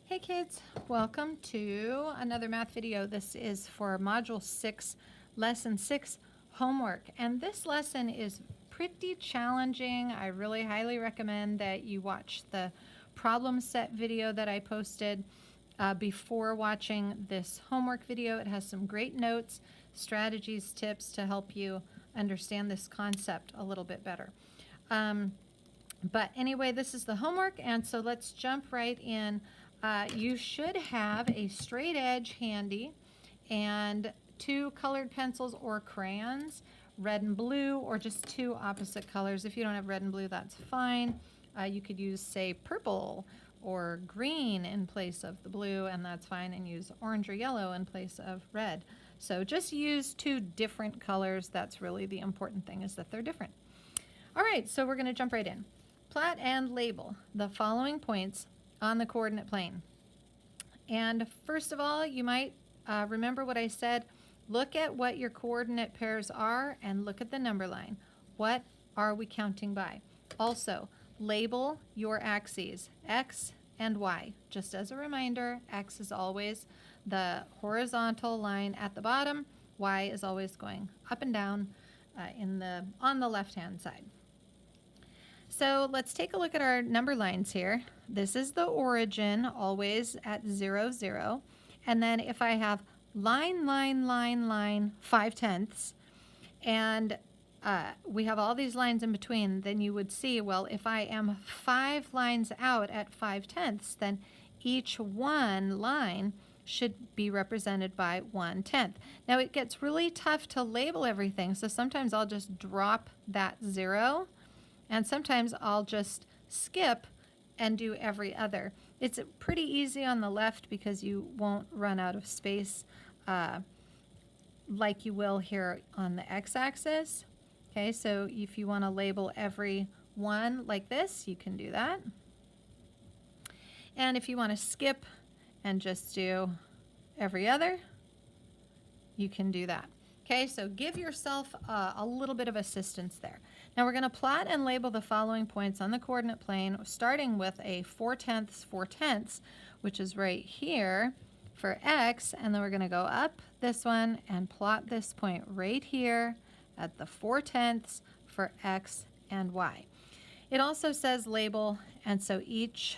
Hey kids, welcome to another math video. This is for Module 6, Lesson 6 homework. And this lesson is pretty challenging. I really highly recommend that you watch the problem set video that I posted before watching this homework video. It has some great notes, strategies, tips to help you understand this concept a little bit better. But anyway, this is the homework, and so let's jump right in. You should have a straight edge handy and two colored pencils or crayons, red and blue, or just two opposite colors. If you don't have red and blue, that's fine. You could use, say, purple or green in place of the blue, and that's fine, and use orange or yellow in place of red. So just use two different colors. That's really the important thing, is that they're different. All right, so we're going to jump right in. Plot and label the following points on the coordinate plane. And first of all, you might remember what I said. Look at what your coordinate pairs are and look at the number line. What are we counting by? Also, label your axes, X and Y. Just as a reminder, X is always the horizontal line at the bottom. Y is always going up and down on the left-hand side. So let's take a look at our number lines here. This is the origin, always at 0, 0. And then if I have line, 5/10, and we have all these lines in between, then you would see, well, if I am 5 lines out at 5/10, then each one line should be represented by 1/10. Now it gets really tough to label everything, so sometimes I'll just drop that 0. And sometimes I'll just skip and do every other. It's pretty easy on the left because you won't run out of space like you will here on the x-axis. Okay, so if you want to label every one like this, you can do that. And if you want to skip and just do every other, you can do that. Okay, so give yourself a little bit of assistance there. Now we're going to plot and label the following points on the coordinate plane, starting with a 4/10, which is right here for x, and then we're going to go up this one and plot this point right here at the 4/10 for x and y. It also says label, and so each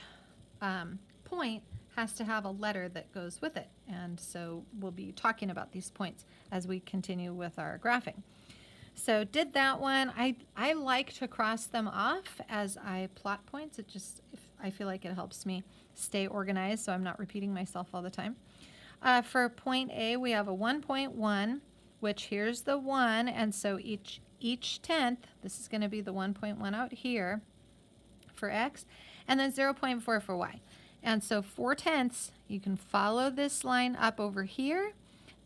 point has to have a letter that goes with it, and so we'll be talking about these points as we continue with our graphing. So did that one. I like to cross them off as I plot points. I feel like it helps me stay organized, so I'm not repeating myself all the time. For point A, we have a 1.1, which here's the 1, and so each tenth, this is going to be the 1.1 out here for x, and then 0.4 for y. And so 4/10, you can follow this line up over here.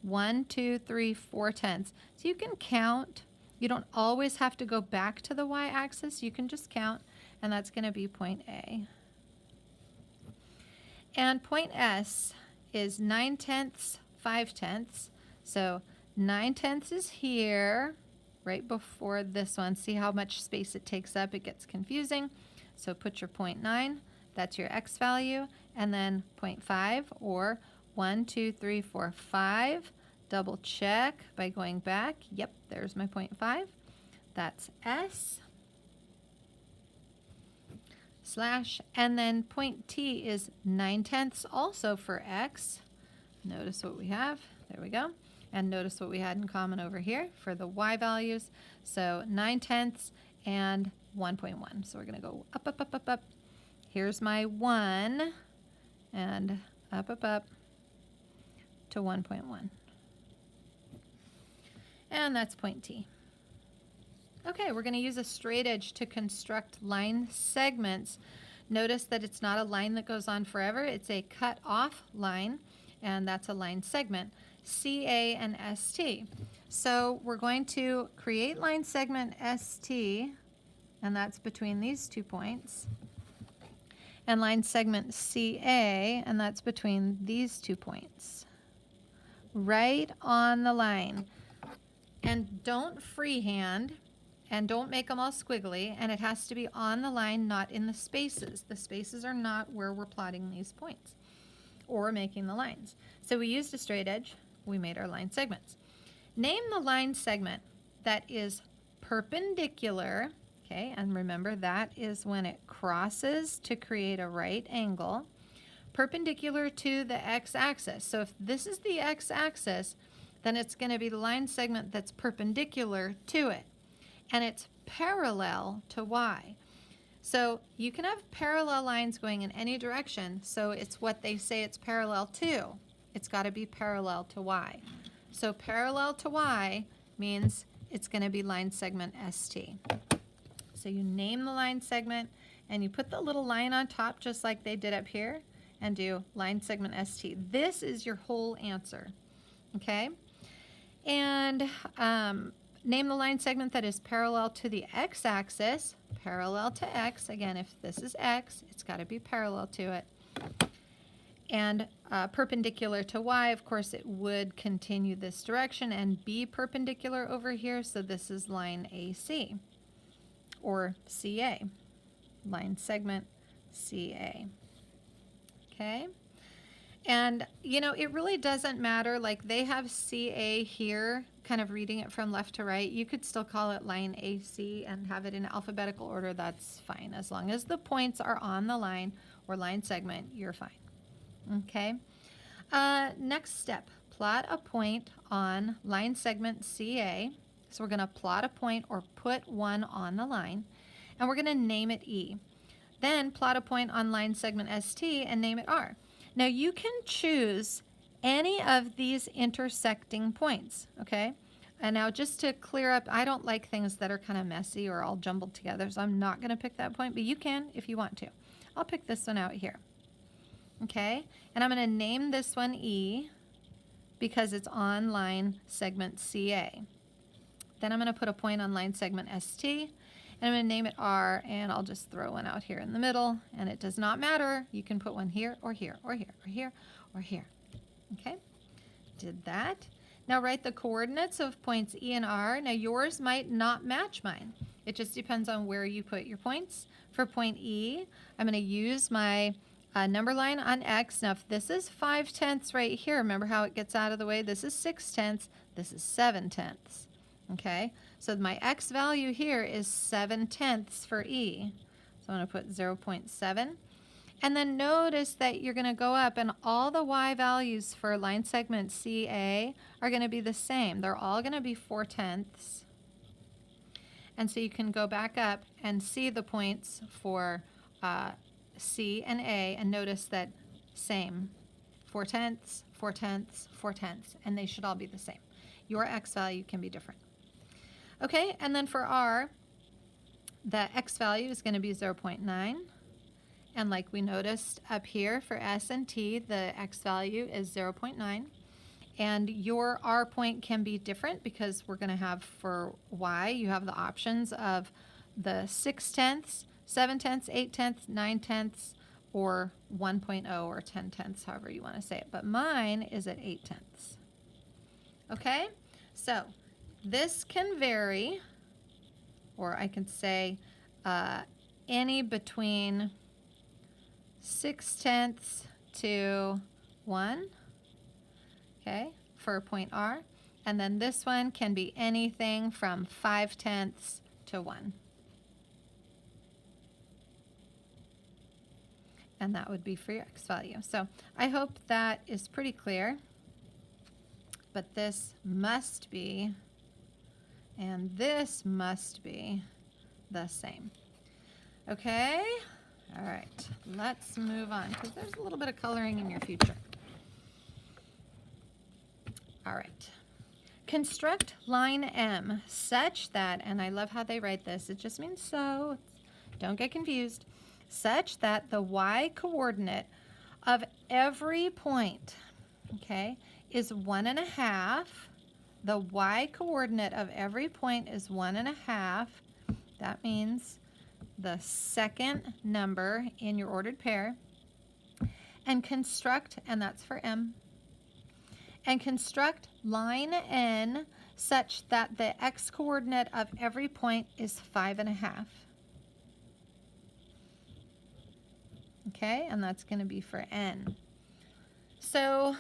1, 2, 3, 4/10. So you can count. You don't always have to go back to the y-axis. You can just count, and that's going to be point A. And point S is 9/10, 5/10. So 9/10 is here, right before this one. See how much space it takes up? It gets confusing. So put your 0.9. That's your x value, and then 0.5 or 1, 2, 3, 4, 5. Double check by going back. Yep, there's my 0.5. That's S slash, and then point T is 9/10 also for x. Notice what we have. There we go. And notice what we had in common over here for the y values. So 9/10 and 1.1. So we're going to go up, up, up, up, up. Here's my 1, and up, up, up to 1.1. And that's point T. Okay, we're going to use a straight edge to construct line segments. Notice that it's not a line that goes on forever. It's a cut off line, and that's a line segment, CA and ST. So we're going to create line segment ST, and that's between these 2 points. And line segment CA, and that's between these 2 points. Right on the line. And don't freehand, and don't make them all squiggly, and it has to be on the line, not in the spaces. The spaces are not where we're plotting these points. or making the lines. So we used a straight edge, we made our line segments. Name the line segment that is perpendicular, okay, and remember that is when it crosses to create a right angle, perpendicular to the x-axis. So if this is the x-axis, then it's going to be the line segment that's perpendicular to it, and it's parallel to y. So you can have parallel lines going in any direction, so it's what they say it's parallel to. It's got to be parallel to y. So parallel to y means it's going to be line segment ST. So you name the line segment, and you put the little line on top just like they did up here, and do line segment ST. This is your whole answer, okay? And name the line segment that is parallel to the x-axis, parallel to x. Again, if this is x, it's got to be parallel to it. And perpendicular to y, of course, it would continue this direction and be perpendicular over here, so this is line AC, or CA, line segment CA. Okay? And, you know, it really doesn't matter. Like, they have CA here, kind of reading it from left to right. You could still call it line AC and have it in alphabetical order. That's fine. As long as the points are on the line or line segment, you're fine. Okay? Next step, plot a point on line segment CA. So we're going to plot a point or put one on the line, and we're going to name it E. Then plot a point on line segment ST and name it R. Now you can choose any of these intersecting points, okay? And now just to clear up, I don't like things that are kind of messy or all jumbled together, so I'm not going to pick that point, but you can if you want to. I'll pick this one out here, okay? And I'm going to name this one E because it's on line segment CA. Then I'm going to put a point on line segment ST, and I'm going to name it R, and I'll just throw one out here in the middle, and it does not matter. You can put one here or here or here or here or here. Okay, did that. Now write the coordinates of points E and R. Now yours might not match mine. It just depends on where you put your points. For point E, I'm going to use my number line on X. Now if this is 5/10 right here, remember how it gets out of the way? This is 6/10, this is 7/10. Okay, so my X value here is 7/10 for E. So I'm going to put 0.7. And then notice that you're going to go up, and all the Y values for line segment CA are going to be the same. They're all going to be 4/10. And so you can go back up and see the points for C and A, and notice that same. 4/10, 4/10, 4/10, and they should all be the same. Your X value can be different. Okay, and then for R, the X value is going to be 0.9. And like we noticed up here for S and T, the X value is 0.9. And your R point can be different because we're going to have for Y, you have the options of the 6/10, 7/10, 8/10, 9/10, or 1.0 or 10/10, however you want to say it. But mine is at 8/10. Okay, so this can vary, or I can say any between 6/10 to 1, okay, for point R. And then this one can be anything from 5/10 to 1. And that would be for your X value. So I hope that is pretty clear. But this must be, and this must be the same. Okay? All right, let's move on, because there's a little bit of coloring in your future. All right. Construct line M such that, and I love how they write this, it just means so, don't get confused, such that the Y coordinate of every point, okay, is 1.5. The Y coordinate of every point is 1.5. That means the second number in your ordered pair. And construct, and that's for M, and construct line N such that the X coordinate of every point is 5.5. Okay, and that's going to be for N. So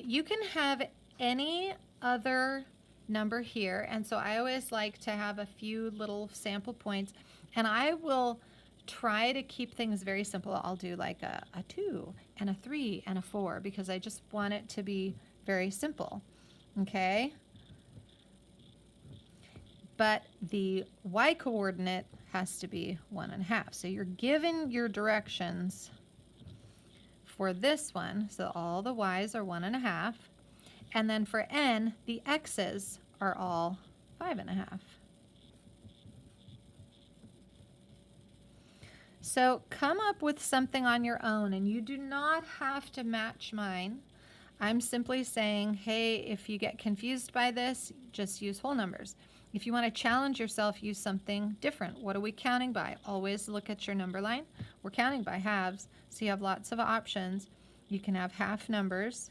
you can have any other number here. And so I always like to have a few little sample points. And I will try to keep things very simple. I'll do like a 2 and a 3 and a 4 because I just want it to be very simple. Okay? But the y coordinate has to be 1.5. So you're given your directions for this one. So all the y's are 1.5. And then for n, the x's are all 5.5. So come up with something on your own, and you do not have to match mine. I'm simply saying, hey, if you get confused by this, just use whole numbers. If you want to challenge yourself, use something different. What are we counting by? Always look at your number line. We're counting by halves, so you have lots of options. You can have half numbers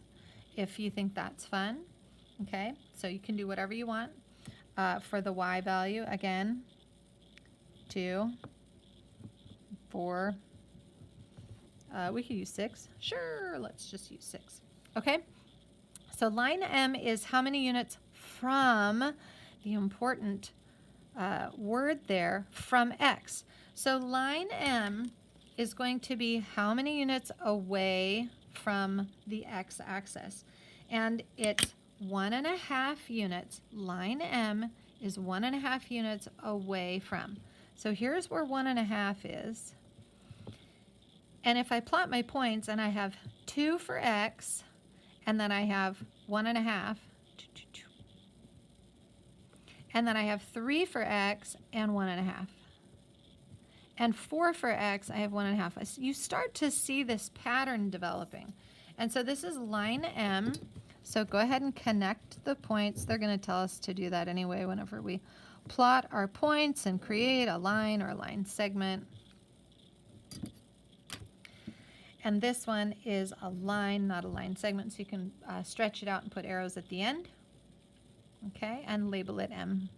if you think that's fun. Okay, so you can do whatever you want. For the y value, again, 2, 4, we could use 6. Sure, let's just use 6. Okay, so line M is how many units from the important word there, from X. So line M is going to be how many units away from the X axis. And it's 1.5 units. Line M is 1.5 units away from. So here's where 1.5 is. And if I plot my points and I have 2 for X, and then I have 1.5, and then I have 3 for X and 1.5. And 4 for X, I have 1.5. You start to see this pattern developing. And so this is line M. So go ahead and connect the points. They're going to tell us to do that anyway whenever we plot our points and create a line or a line segment. And this one is a line, not a line segment, so you can stretch it out and put arrows at the end. Okay, and label it M.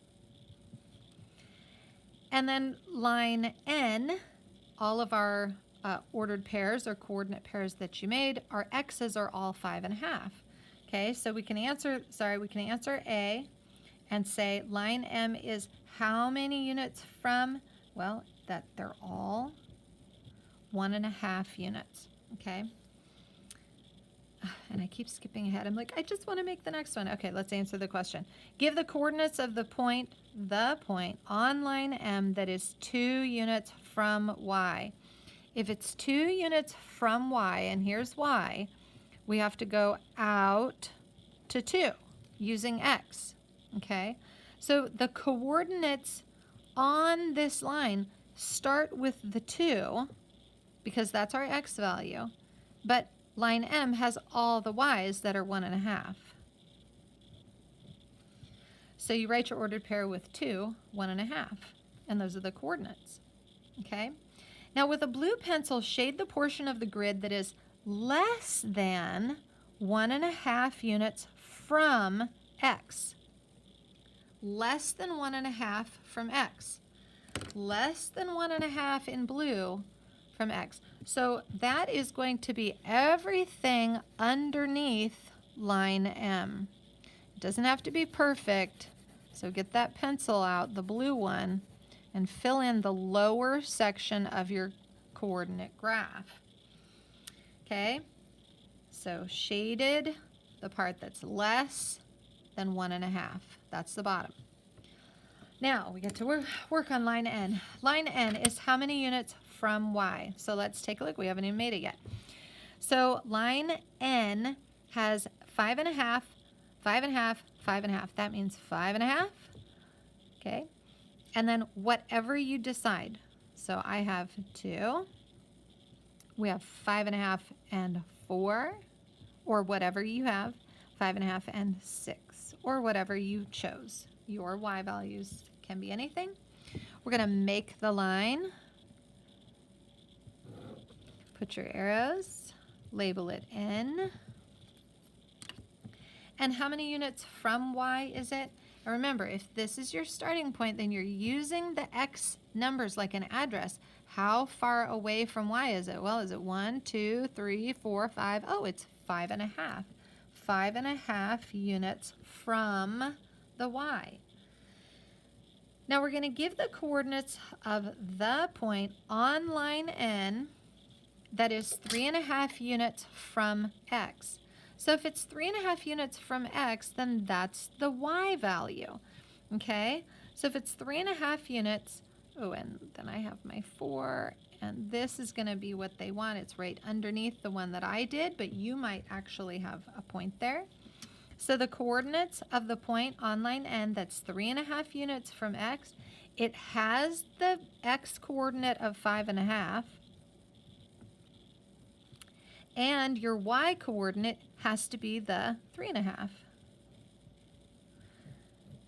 And then line N, all of our ordered pairs or coordinate pairs that you made, our X's are all 5.5. Okay, so we can answer A and say line M is how many units from, well, that they're all 1.5 units. Okay. And I keep skipping ahead. I'm like, I just want to make the next one. Okay, let's answer the question. Give the coordinates of the point on line M that is 2 units from Y. If it's 2 units from Y, and here's Y, we have to go out to 2 using X. Okay, so the coordinates on this line start with the 2 because that's our X value, but line M has all the Y's that are 1.5. So you write your ordered pair with 2, 1.5, and those are the coordinates. Okay? Now with a blue pencil, shade the portion of the grid that is less than 1.5 units from X. Less than 1.5 from X. Less than 1.5 in blue from X. So that is going to be everything underneath line M. It doesn't have to be perfect, so get that pencil out, the blue one, and fill in the lower section of your coordinate graph. Okay, so shaded the part that's less than 1.5. That's the bottom. Now we get to work on line N. Line N is how many units from Y. So let's take a look. We haven't even made it yet. So line N has 5.5, 5.5, 5.5. That means 5.5. Okay. And then whatever you decide. So I have 2. We have 5.5 and 4, or whatever you have, 5.5 and 6, or whatever you chose. Your Y values can be anything. We're going to make the line. Put your arrows, label it N. And how many units from Y is it? And remember, if this is your starting point, then you're using the X numbers like an address. How far away from Y is it? Well, is it 1, 2, 3, 4, 5? Oh, it's 5.5. 5.5 units from the y. Now we're going to give the coordinates of the point on line N that is 3.5 units from x. So if it's 3.5 units from x, then that's the y value. Okay? So if it's 3.5 units, oh, and then I have my 4, and this is going to be what they want. It's right underneath the one that I did, but you might actually have a point there. So the coordinates of the point on line N that's 3.5 units from x, it has the x coordinate of 5.5, and your y coordinate has to be the 3.5.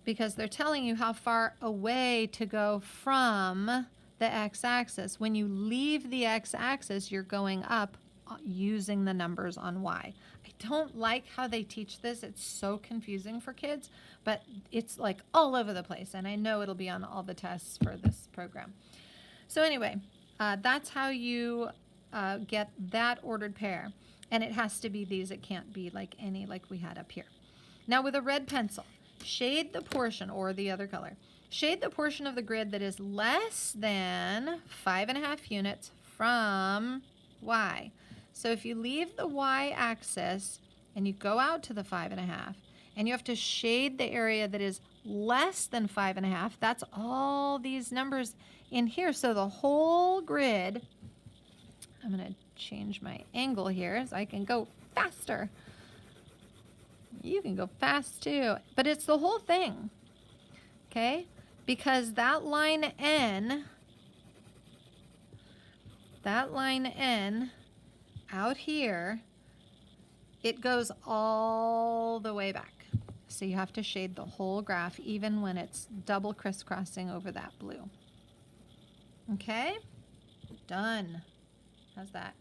Because they're telling you how far away to go from the x-axis. When you leave the x-axis, you're going up using the numbers on y. I don't like how they teach this. It's so confusing for kids, but it's like all over the place, and I know it'll be on all the tests for this program. So anyway, that's how you get that ordered pair, and it has to be these. It can't be like any like we had up here. Now with a red pencil, shade the portion, or the other color, shade the portion of the grid that is less than 5.5 units from y. So if you leave the y-axis and you go out to the 5.5, and you have to shade the area that is less than 5.5, that's all these numbers in here. So the whole grid, I'm going to change my angle here so I can go faster. You can go fast too, but it's the whole thing, okay? Because that line N out here, it goes all the way back. So you have to shade the whole graph, even when it's double crisscrossing over that blue. Okay? Done. How's that?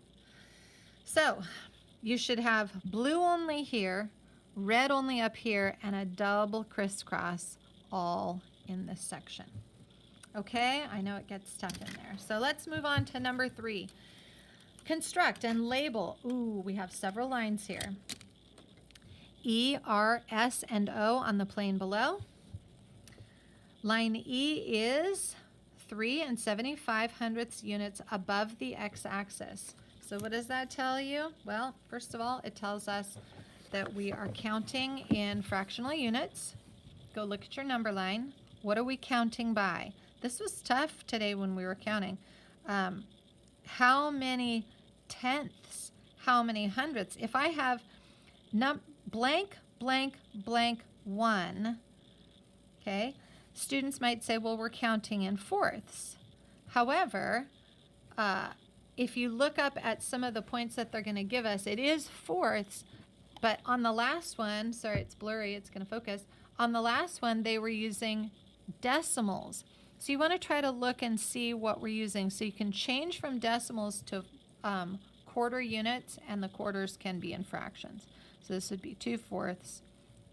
So you should have blue only here, red only up here, and a double crisscross all in this section. Okay, I know it gets tough in there. So let's move on to number 3. Construct and label. Ooh, we have several lines here. E, R, S, and O on the plane below. Line E is 3 7/75 units above the x-axis. So what does that tell you? Well, first of all, it tells us that we are counting in fractional units. Go look at your number line. What are we counting by? This was tough today when we were counting. How many tenths? How many hundredths? If I have blank, blank, blank, 1, okay, students might say, well, we're counting in fourths. However, if you look up at some of the points that they're going to give us, it is fourths, but on the last one, sorry, it's blurry, it's going to focus. On the last one, they were using decimals. So you want to try to look and see what we're using. So you can change from decimals to quarter units, and the quarters can be in fractions. So this would be 2/4,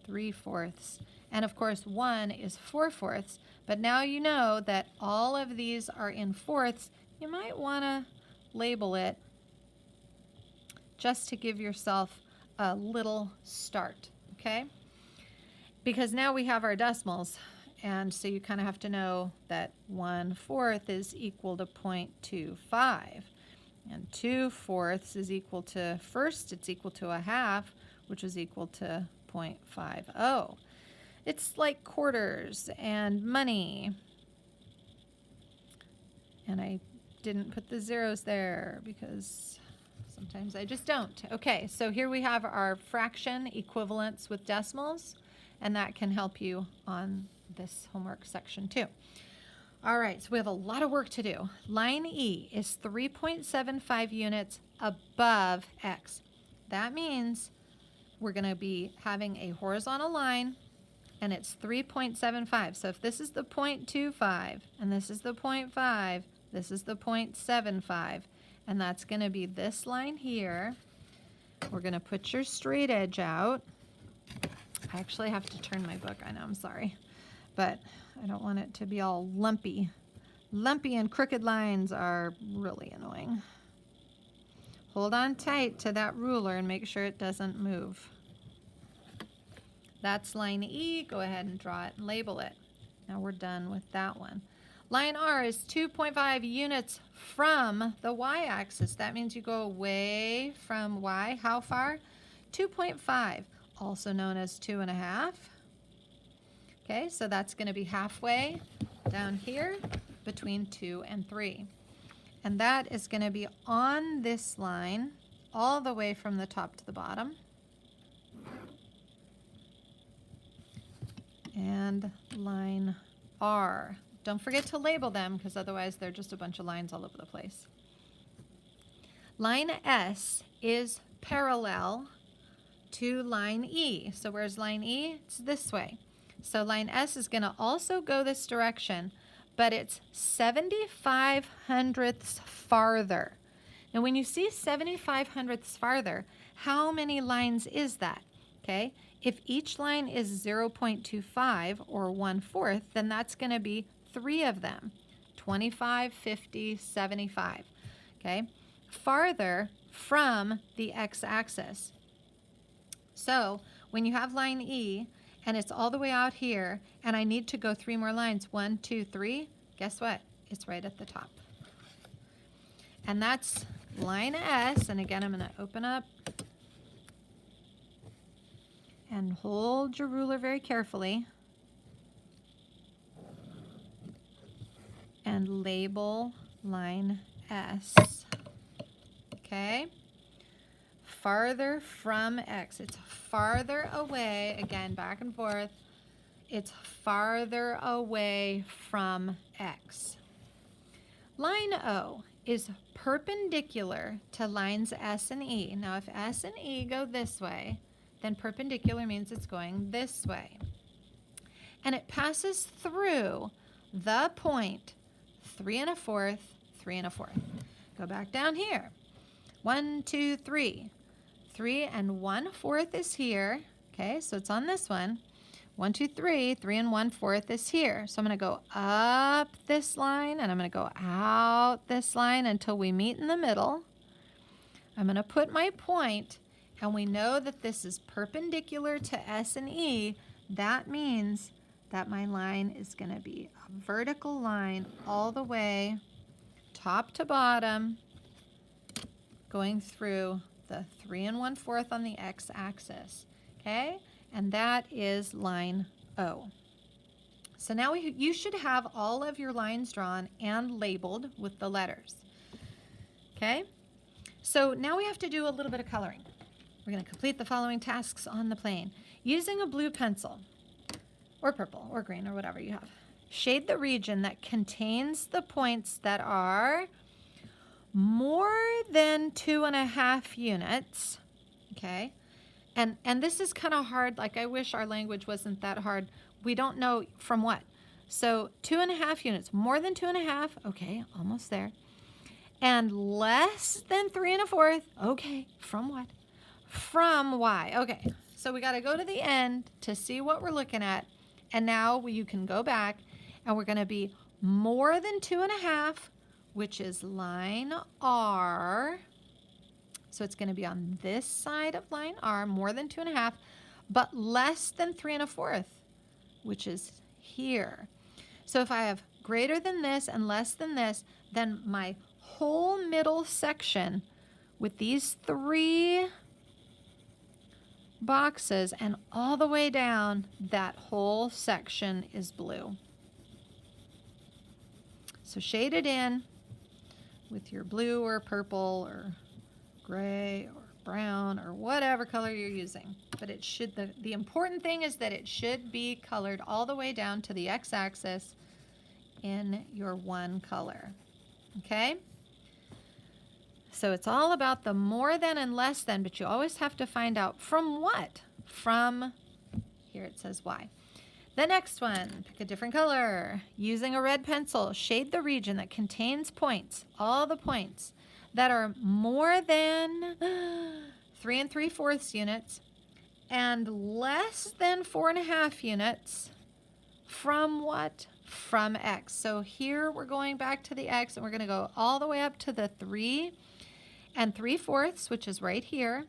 3/4, and of course 1 is 4/4. But now you know that all of these are in fourths. You might want to label it just to give yourself a little start, okay? Because now we have our decimals, and so you kind of have to know that 1/4 is equal to 0.25, and 2/4 is equal to, first it's equal to a half, which is equal to 0.50. It's like quarters and money, and I didn't put the zeros there because sometimes I just don't. Okay, so here we have our fraction equivalents with decimals, and that can help you on this homework section too. All right, so we have a lot of work to do. Line E is 3.75 units above X. That means we're going to be having a horizontal line, and it's 3.75. So if this is the 0.25, and this is the 0.5, this is the 0.75, and that's going to be this line here. We're going to put your straight edge out. I actually have to turn my book. I know, I'm sorry, but I don't want it to be all lumpy. Lumpy and crooked lines are really annoying. hold on tight to that ruler and make sure it doesn't move. That's line E. Go ahead and draw it and label it. Now we're done with that one. Line R is 2.5 units from the y-axis. That means you go away from y. How far? 2.5, also known as 2.5. Okay, so that's going to be halfway down here between 2 and 3. And that is going to be on this line all the way from the top to the bottom. And line R. Don't forget to label them because otherwise they're just a bunch of lines all over the place. Line S is parallel to line E. So where's line E? It's this way. So line S is going to also go this direction, but it's 75 hundredths farther. Now when you see 75 hundredths farther, how many lines is that? Okay, if each line is 0.25 or 1/4, then that's going to be 3 of them, 25, 50, 75. Okay, farther from the x-axis. So when you have line E, and it's all the way out here, and I need to go 3 more lines, 1, 2, 3, guess what? It's right at the top. And that's line S, and again, I'm going to open up and hold your ruler very carefully and label line S. Okay? Farther from X. It's farther away, again, back and forth. It's farther away from X. Line O is perpendicular to lines S and E. Now, if S and E go this way, then perpendicular means it's going this way. And it passes through the point 3 1/4, 3 1/4. Go back down here. 1, 2, 3. 3 1/4 is here. Okay, so it's on this one. 1, 2, 3. 3 1/4 is here. So I'm going to go up this line and I'm going to go out this line until we meet in the middle. I'm going to put my point, and we know that this is perpendicular to S and E. That means that my line is going to be a vertical line all the way top to bottom, going through the 3 1/4 on the x-axis. Okay, and that is line O. So now you should have all of your lines drawn and labeled with the letters. Okay, so now we have to do a little bit of coloring. We're going to complete the following tasks on the plane. Using a blue pencil, or purple, or green, or whatever you have. Shade the region that contains the points that are more than 2.5 units. Okay, and this is kind of hard. Like, I wish our language wasn't that hard. We don't know from what. So 2.5 units, more than 2.5. Okay, almost there. And less than 3 1/4. Okay, from what? From Y. Okay, so we got to go to the end to see what we're looking at. And now you can go back, and we're going to be more than 2.5, which is line R. So it's going to be on this side of line R, more than 2.5, but less than 3 1/4, which is here. So if I have greater than this and less than this, then my whole middle section with these 3 boxes and all the way down, that whole section is blue. So shade it in with your blue or purple or gray or brown or whatever color you're using. But it should, the important thing is that it should be colored all the way down to the x-axis in your one color. Okay? So it's all about the more than and less than, but you always have to find out from what? From, here it says Y. The next one, pick a different color. Using a red pencil, shade the region that contains points, all the points that are more than 3 3/4 units and less than 4.5 units from what? From X. So here we're going back to the X, and we're going to go all the way up to the 3 And 3/4, which is right here,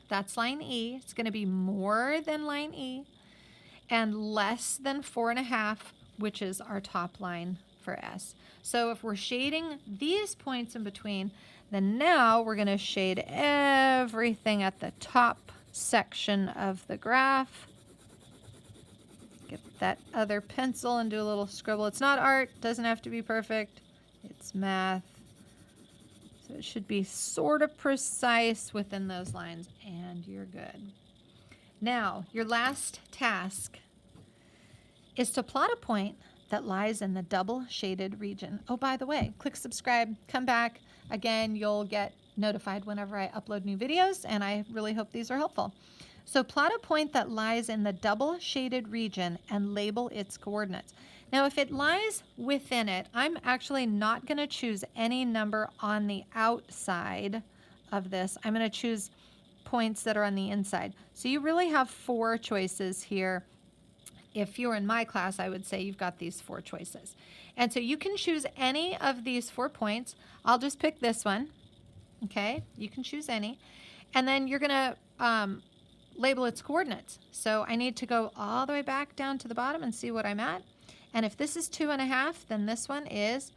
that's line E. It's going to be more than line E, and less than 4.5, which is our top line for S. So if we're shading these points in between, then now we're going to shade everything at the top section of the graph. Get that other pencil and do a little scribble. It's not art, doesn't have to be perfect. It's math. So it should be sort of precise within those lines, and you're good. Now, your last task is to plot a point that lies in the double shaded region. Oh, by the way, click subscribe, come back. Again, you'll get notified whenever I upload new videos, and I really hope these are helpful. So plot a point that lies in the double shaded region and label its coordinates. Now, if it lies within it, I'm actually not going to choose any number on the outside of this. I'm going to choose points that are on the inside. So you really have 4 choices here. If you're in my class, I would say you've got these 4 choices. And so you can choose any of these 4 points. I'll just pick this one. Okay, you can choose any. And then you're going to label its coordinates. So I need to go all the way back down to the bottom and see what I'm at. And if this is 2.5, then this one is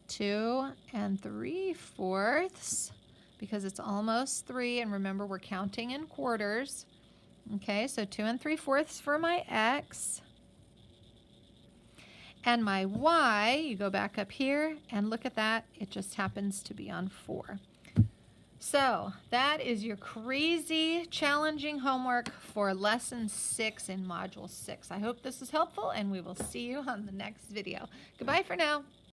2 3/4, because it's almost 3. And remember, we're counting in quarters. Okay, so 2 3/4 for my X. And my Y, you go back up here and look at that. It just happens to be on 4. So that is your crazy challenging homework for lesson 6 in module 6. I hope this is helpful, and we will see you on the next video. Goodbye for now.